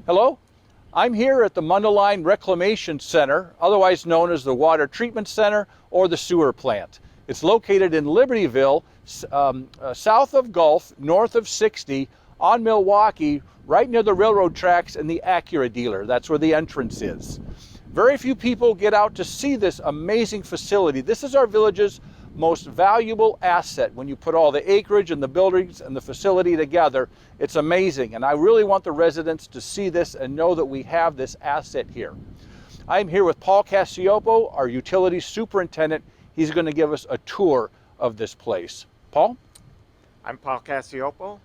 Hello, I'm here at the Mundelein Reclamation Center, otherwise known as the Water Treatment Center or the sewer plant. It's located in Libertyville, south of Gulf, north of 60, on Milwaukee, right near the railroad tracks and the Acura dealer. That's where the entrance is. Very few people get out to see this amazing facility. This is our village's most valuable asset. When you put all the acreage and the buildings and the facility together, it's amazing. And I really want the residents to see this and know that we have this asset here. I'm here with Paul Cacioppo, our utilities superintendent. He's going to give us a tour of this place. Paul? I'm Paul Cacioppo.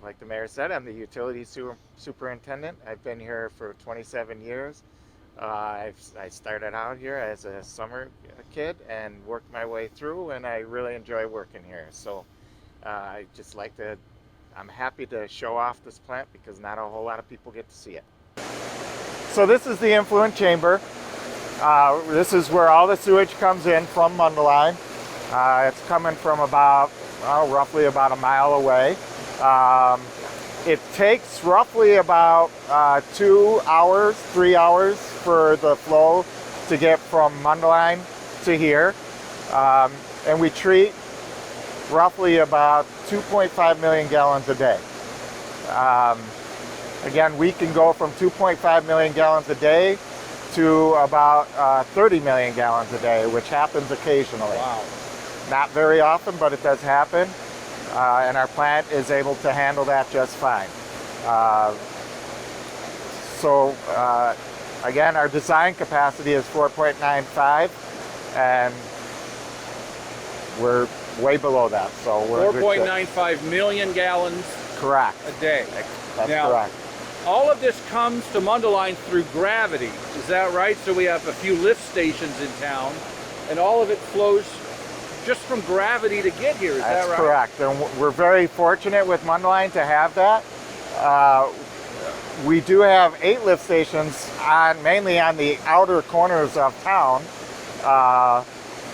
Like the mayor said, I'm the utilities superintendent. I've been here for 27 years. I started out here as a summer kid and worked my way through, and I really enjoy working here. So I'm happy to show off this plant because not a whole lot of people get to see it. So this is the Influent Chamber. This is where all the sewage comes in from Mundelein. It's coming from roughly about a mile away. It takes roughly about 2 hours, 3 hours for the flow to get from Mundelein to here. And we treat roughly about 2.5 million gallons a day. Again, we can go from 2.5 million gallons a day to about 30 million gallons a day, which happens occasionally. Wow. Not very often, but it does happen. And our plant is able to handle that just fine. Again, our design capacity is 4.95, and we're way below that. So we're 4.95 million gallons correct a day. That's now, correct. All of this comes to Mundelein through gravity. Is that right? So we have a few lift stations in town, and all of it flows just from gravity to get here. Is that right? That's correct. And we're very fortunate with Mundelein to have that. We do have 8 lift stations mainly on the outer corners of town.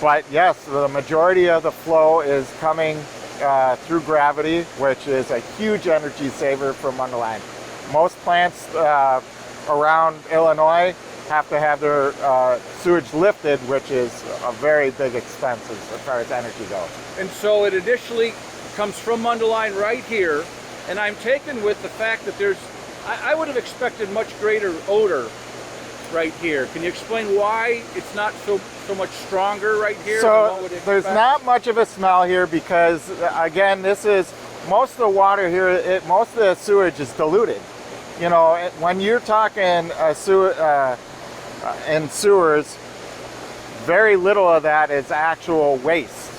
But yes, the majority of the flow is coming through gravity, which is a huge energy saver for Mundelein. Most plants around Illinois have to have their sewage lifted, which is a very big expense as far as energy goes. And so it initially comes from Mundelein right here, and I'm taken with the fact that I would have expected much greater odor right here. Can you explain why it's not so much stronger right here? So there's not much of a smell here because, again, most of the water here, most of the sewage is diluted. You know, when you're talking in sewers, very little of that is actual waste.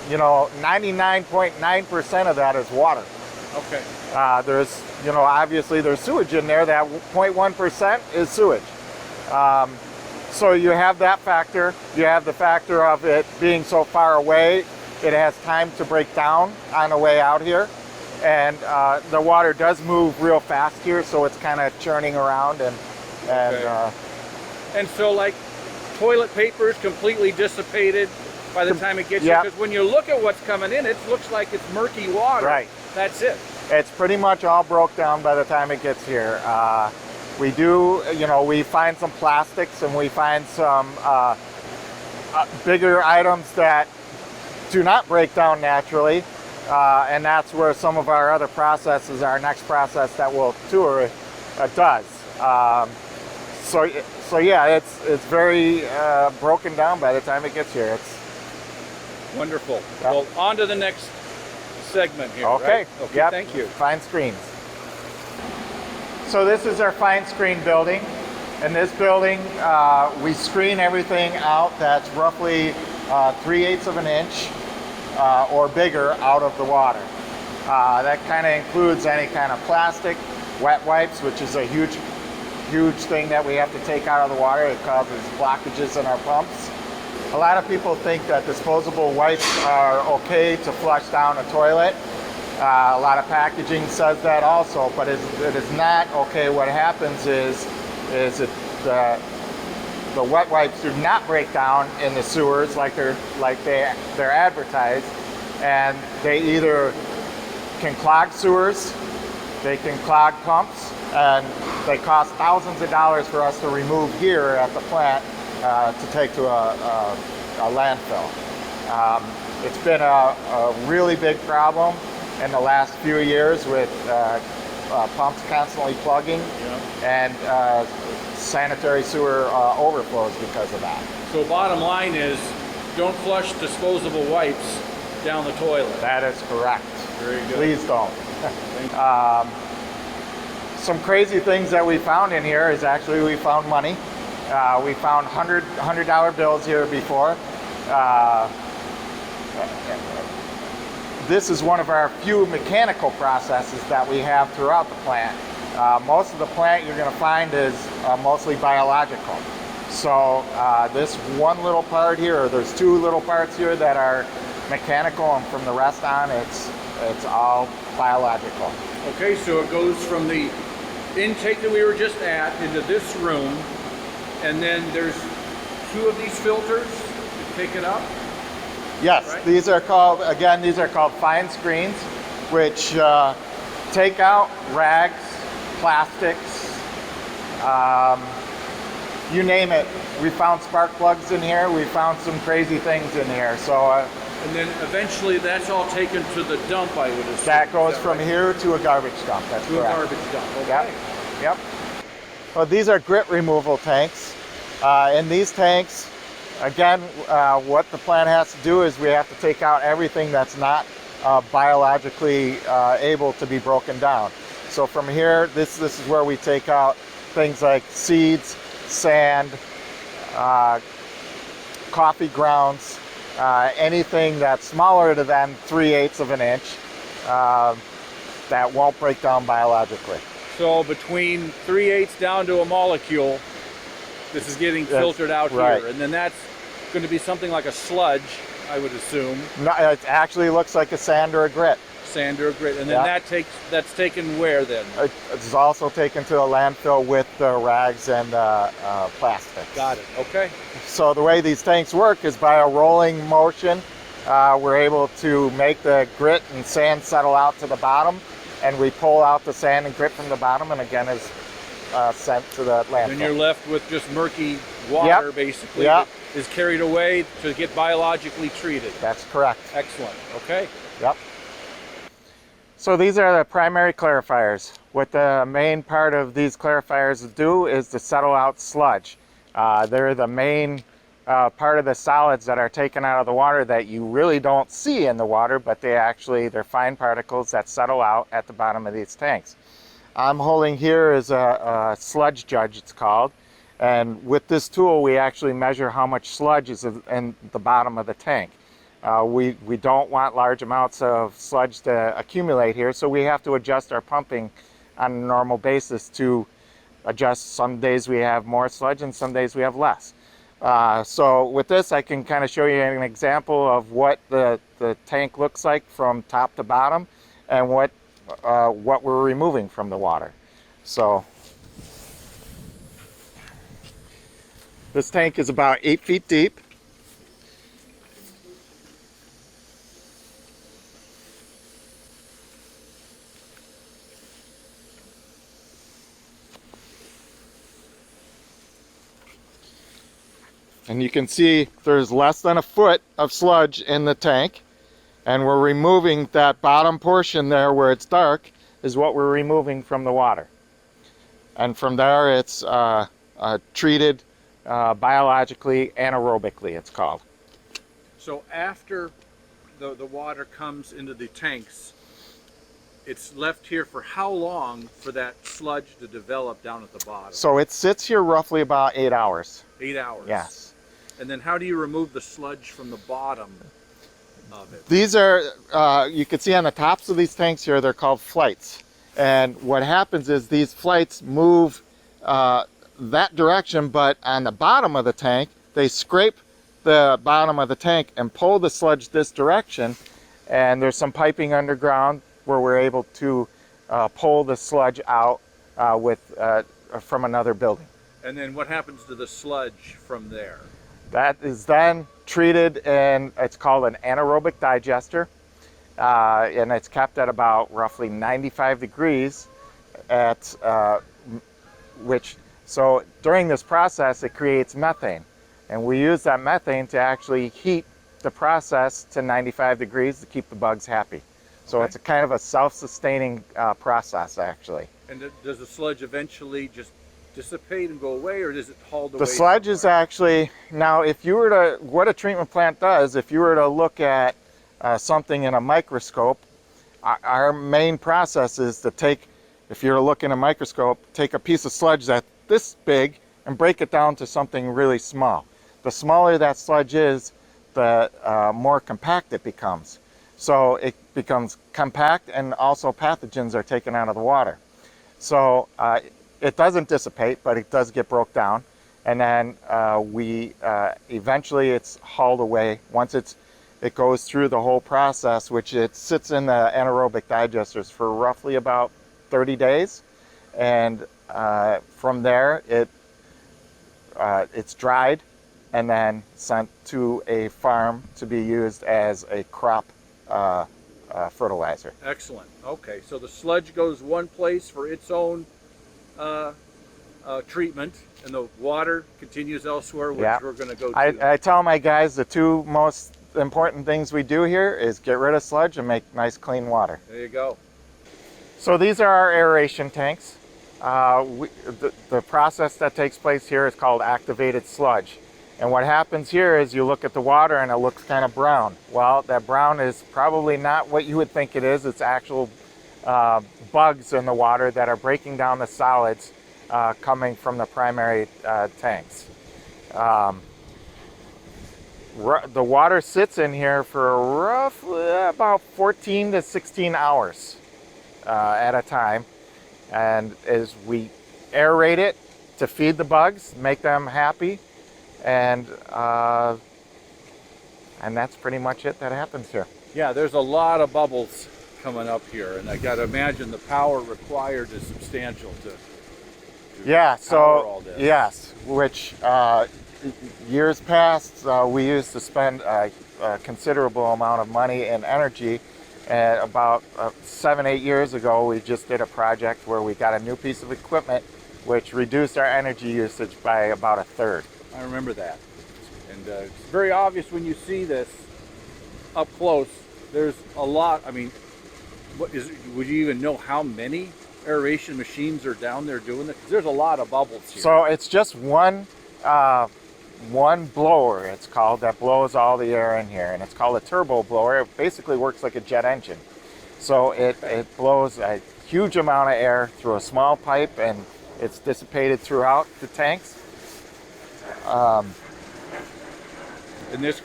You know, 99.9% of that is water. Okay. There's, obviously there's sewage in there. That 0.1% is sewage. So you have that factor. You have the factor of it being so far away, it has time to break down on the way out here. And the water does move real fast here, so it's kind of churning around. And so, like, toilet paper is completely dissipated by the time it gets here? Because when you look at what's coming in, it looks like it's murky water. Right. That's it. It's pretty much all broke down by the time it gets here. We do, we find some plastics and we find some bigger items that do not break down naturally. And that's where some of our other processes, our next process that we'll tour, does. So yeah, it's very broken down by the time it gets here. It's wonderful. Yep. Well, on to the next segment here. Okay. Right? Okay. Yep. Thank you. Fine screens. So this is our fine screen building. In this building, we screen everything out that's roughly 3/8 of an inch or bigger out of the water. That kind of includes any kind of plastic, wet wipes, which is a huge thing that we have to take out of the water. It causes blockages in our pumps. A lot of people think that disposable wipes are okay to flush down a toilet. A lot of packaging says that also, but it is not. Okay, what happens is the wet wipes do not break down in the sewers like they're advertised, and they either can clog sewers, they can clog pumps, and they cost thousands of dollars for us to remove here at the plant to take to a landfill. It's been a really big problem in the last few years with pumps constantly plugging, and sanitary sewer overflows because of that. So bottom line is, don't flush disposable wipes down the toilet. That is correct. Very good. Please don't. Some crazy things that we found in here is actually we found money. We found $100 bills here before. This is one of our few mechanical processes that we have throughout the plant. Most of the plant you're going to find is mostly biological. So this one little part here, or there's two little parts here that are mechanical, and from the rest on it's all biological. Okay, so it goes from the intake that we were just at into this room, and then there's two of these filters to pick it up? Yes, right? These are called fine screens, which take out rags, plastics, you name it. We found spark plugs in here. We found some crazy things in here. So, and then eventually that's all taken to the dump, I would assume. That goes from here to a garbage dump. That's to correct. a garbage dump. Okay. Yep. Well, these are grit removal tanks. In these tanks, again, what the plant has to do is we have to take out everything that's not biologically able to be broken down. So from here, this is where we take out things like seeds, sand, coffee grounds, anything that's smaller than 3/8 of an inch that won't break down biologically. So between 3/8 down to a molecule, this is getting filtered out right here, and then that's going to be something like a sludge, I would assume. No, it actually looks like a sand or a grit. Sand or grit, and then that's taken where then? It's also taken to a landfill with the rags and plastics. Got it. Okay. So the way these tanks work is by a rolling motion. We're able to make the grit and sand settle out to the bottom, and we pull out the sand and grit from the bottom, and again is sent to the landfill. And you're left with just murky water, basically, that is carried away to get biologically treated. That's correct. Excellent. Okay. Yep. So these are the primary clarifiers. What the main part of these clarifiers do is to settle out sludge. They're the main part of the solids that are taken out of the water that you really don't see in the water, but they're fine particles that settle out at the bottom of these tanks. I'm holding here is a sludge judge, it's called, and with this tool we actually measure how much sludge is in the bottom of the tank. We don't want large amounts of sludge to accumulate here, so we have to adjust our pumping on a normal basis to adjust. Some days we have more sludge and some days we have less. So with this I can kind of show you an example of what the tank looks like from top to bottom and what we're removing from the water. So this tank is about 8 feet deep. And you can see there's less than a foot of sludge in the tank, and we're removing that bottom portion there where it's dark is what we're removing from the water. And from there it's treated biologically, anaerobically it's called. So after the water comes into the tanks, it's left here for how long for that sludge to develop down at the bottom? So it sits here roughly about 8 hours. 8 hours? Yes. And then how do you remove the sludge from the bottom of it? These are, you can see on the tops of these tanks here, they're called flights. And what happens is these flights move that direction, but on the bottom of the tank, they scrape the bottom of the tank and pull the sludge this direction. And there's some piping underground where we're able to pull the sludge out from another building. And then what happens to the sludge from there? That is then treated in, it's called an anaerobic digester, and it's kept at about roughly 95 degrees so during this process it creates methane, and we use that methane to actually heat the process to 95 degrees to keep the bugs happy. So Okay. it's a kind of a self-sustaining process, actually. And does the sludge eventually just dissipate and go away, or does it hauled away? The sludge is actually, now if you were to, what a treatment plant does, if you were to look at something in a microscope, our main process is to take, if you're to look in a microscope, take a piece of sludge that's this big and break it down to something really small. The smaller that sludge is, the more compact it becomes. So it becomes compact, and also pathogens are taken out of the water. So it doesn't dissipate, but it does get broke down. And then eventually it's hauled away. Once it goes through the whole process, which it sits in the anaerobic digesters for roughly about 30 days. And from there, it's dried and then sent to a farm to be used as a crop fertilizer. Excellent. Okay, so the sludge goes one place for its own treatment, and the water continues elsewhere, which Yeah. we're going to go to. I tell my guys the two most important things we do here is get rid of sludge and make nice clean water. There you go. So these are our aeration tanks. The process that takes place here is called activated sludge. And what happens here is you look at the water and it looks kind of brown. Well, that brown is probably not what you would think it is. It's actual bugs in the water that are breaking down the solids coming from the primary tanks. The water sits in here for roughly about 14 to 16 hours at a time. And as we aerate it to feed the bugs, make them happy, and that's pretty much it that happens here. Yeah, there's a lot of bubbles coming up here, and I got to imagine the power required is substantial to Yeah, power so all this. yes, which years past we used to spend a considerable amount of money and energy. And about 7-8 years ago, we just did a project where we got a new piece of equipment which reduced our energy usage by about a third. I remember that. And it's very obvious when you see this up close. There's a lot. I mean, would you even know how many aeration machines are down there doing this? 'Cause there's a lot of bubbles here. So it's just one blower, it's called, that blows all the air in here, and it's called a turbo blower. It basically works like a jet engine. So it blows a huge amount of air through a small pipe, and it's dissipated throughout the tanks. And this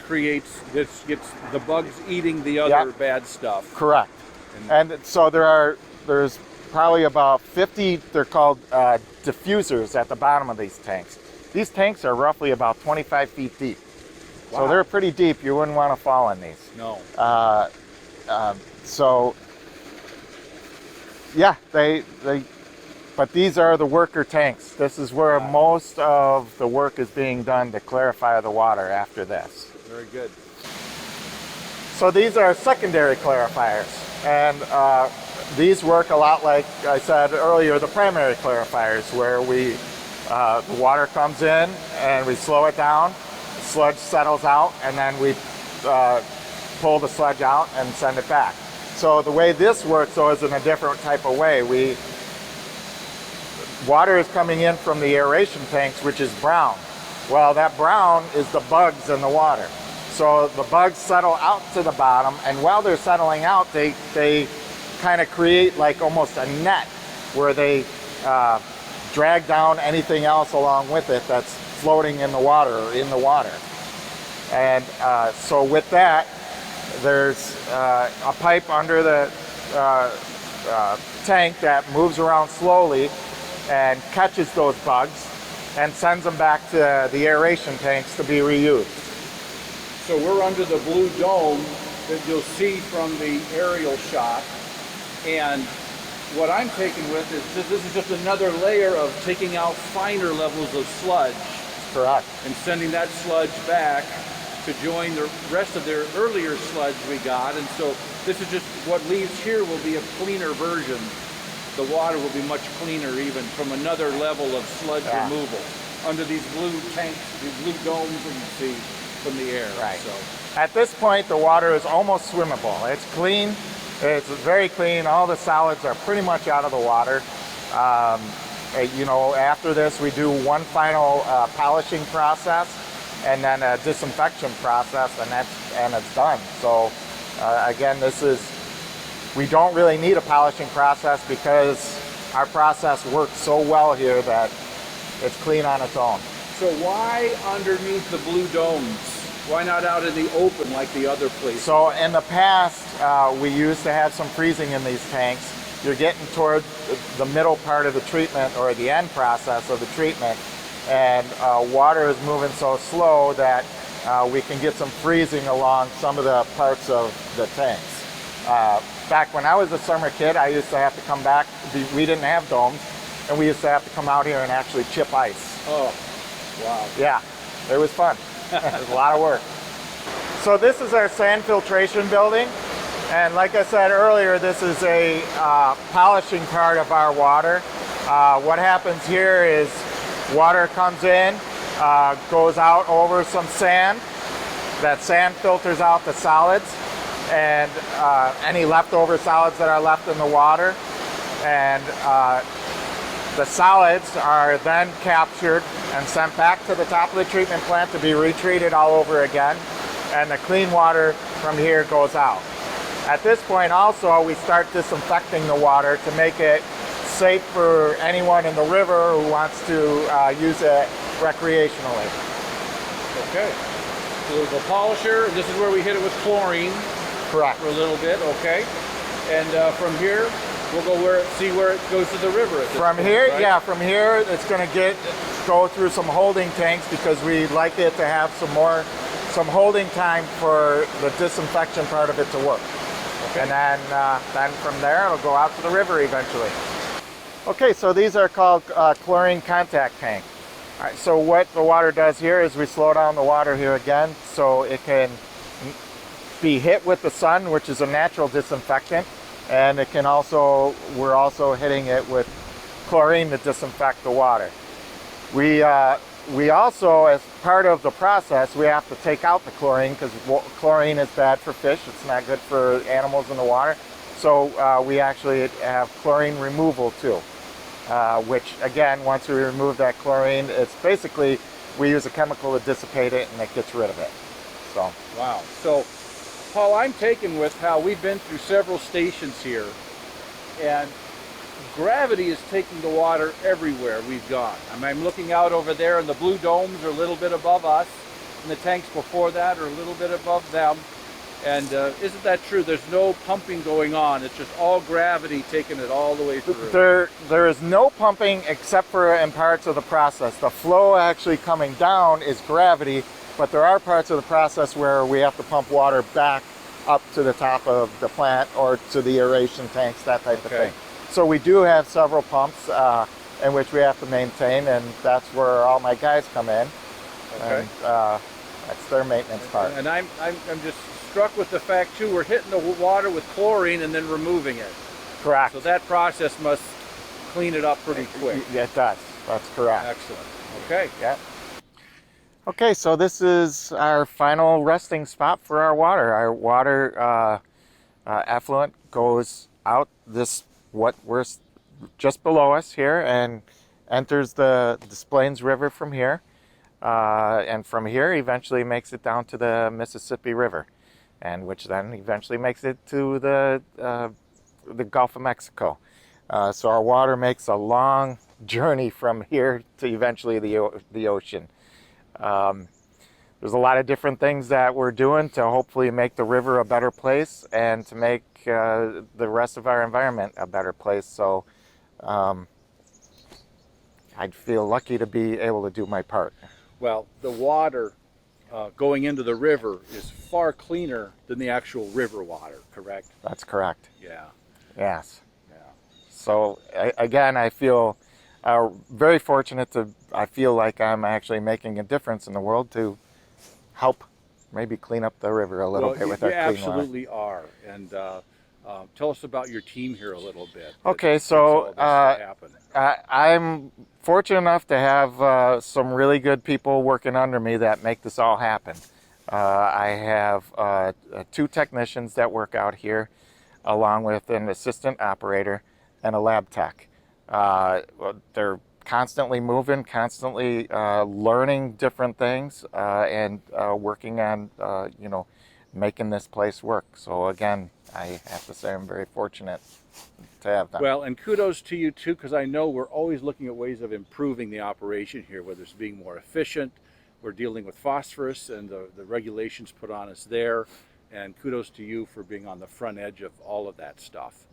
gets the bugs eating the other Yeah. bad stuff. Correct. And so there's probably about 50, they're called diffusers at the bottom of these tanks. These tanks are roughly about 25 feet deep. Wow. So they're pretty deep. You wouldn't want to fall in these. No. So yeah, but these are the worker tanks. This is where most of the work is being done to clarify the water after this. Very good. So these are secondary clarifiers, and these work a lot like I said earlier, the primary clarifiers, where the water comes in and we slow it down, the sludge settles out, and then we pull the sludge out and send it back. So the way this works, though, is in a different type of way. Water is coming in from the aeration tanks, which is brown. Well, that brown is the bugs in the water. So the bugs settle out to the bottom, and while they're settling out, they kind of create like almost a net where they drag down anything else along with it that's floating in the water or in the water. And so with that, there's a pipe under the tank that moves around slowly and catches those bugs and sends them back to the aeration tanks to be reused. So we're under the blue dome that you'll see from the aerial shot. And what I'm taking with is this is just another layer of taking out finer levels of sludge. Correct. And sending that sludge back to join the rest of their earlier sludge we got. And so this is just what leaves here will be a cleaner version. The water will be much cleaner even from another level of sludge removal under these blue tanks, these blue domes that you see from the air. Right. So at this point, the water is almost swimmable. It's clean. It's very clean. All the solids are pretty much out of the water. You know, after this, we do one final polishing process and then a disinfection process, and it's done. So again, we don't really need a polishing process because our process works so well here that it's clean on its own. So why underneath the blue domes? Why not out in the open like the other places? So in the past, we used to have some freezing in these tanks. You're getting toward the middle part of the treatment or the end process of the treatment, and water is moving so slow that we can get some freezing along some of the parts of the tanks. Back when I was a summer kid, I used to have to come back. We didn't have domes, and we used to have to come out here and actually chip ice. Oh, wow. Yeah, it was fun. It was a lot of work. So this is our sand filtration building. And like I said earlier, this is a polishing part of our water. What happens here is water comes in, goes out over some sand. That sand filters out the solids and any leftover solids that are left in the water. And the solids are then captured and sent back to the top of the treatment plant to be retreated all over again. And the clean water from here goes out. At this point also, we start disinfecting the water to make it safe for anyone in the river who wants to use it recreationally. Okay. So there's a polisher, and this is where we hit it with chlorine. Correct. For a little bit, okay. And from here, we'll go see where it goes to the river. At this from point, here, right? yeah, from here it's going to go through some holding tanks because we like it to have some holding time for the disinfection part of it to work. Okay. And then from there it'll go out to the river eventually. Okay, so these are called chlorine contact tank. All right, so what the water does here is we slow down the water here again so it can be hit with the sun, which is a natural disinfectant, and it can also, we're also hitting it with chlorine to disinfect the water. We also, as part of the process, we have to take out the chlorine because chlorine is bad for fish. It's not good for animals in the water. So we actually have chlorine removal too, which again, once we remove that chlorine, it's basically, we use a chemical to dissipate it and it gets rid of it. So. Wow. So, Paul, I'm taken with how we've been through several stations here, and gravity is taking the water everywhere we've gone. I'm looking out over there, and the blue domes are a little bit above us, and the tanks before that are a little bit above them. And isn't that true? There's no pumping going on. It's just all gravity taking it all the way through. There is no pumping except for in parts of the process. The flow actually coming down is gravity, but there are parts of the process where we have to pump water back up to the top of the plant or to the aeration tanks, that type of thing. So we do have several pumps in which we have to maintain, and that's where all my guys come in. Okay. And that's their maintenance part. And I'm just struck with the fact too, we're hitting the water with chlorine and then removing it. Correct. So that process must clean it up pretty quick. It does. That's correct. Excellent. Okay. Yeah. Okay, so this is our final resting spot for our water. Our water effluent goes out what we're just below us here and enters the Des Plaines River from here, and from here eventually makes it down to the Mississippi River, and which then eventually makes it to the Gulf of Mexico. So our water makes a long journey from here to eventually the ocean. There's a lot of different things that we're doing to hopefully make the river a better place and to make the rest of our environment a better place. So I'd feel lucky to be able to do my part. Well, the water going into the river is far cleaner than the actual river water, correct? That's correct. Yeah. Yes. Yeah. So again, I feel very fortunate I feel like I'm actually making a difference in the world to help maybe clean up the river a little Well, bit with you our clean water. absolutely are. And tell us about your team here a little bit. Okay, Makes so all this to happen. I'm fortunate enough to have some really good people working under me that make this all happen. I have 2 technicians that work out here, along with an assistant operator and a lab tech. They're constantly moving, constantly learning different things, and working on, making this place work. So again, I have to say I'm very fortunate to have them. Well, and kudos to you too, because I know we're always looking at ways of improving the operation here, whether it's being more efficient. We're dealing with phosphorus and the regulations put on us there. And kudos to you for being on the front edge of all of that stuff.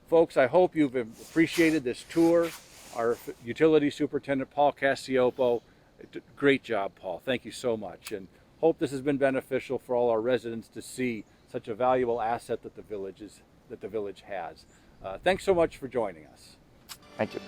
Folks, I hope you've appreciated this tour. Our utility superintendent, Paul Cacioppo, great job, Paul. Thank you so much. And hope this has been beneficial for all our residents to see such a valuable asset that the village has. Thanks so much for joining us. Thank you.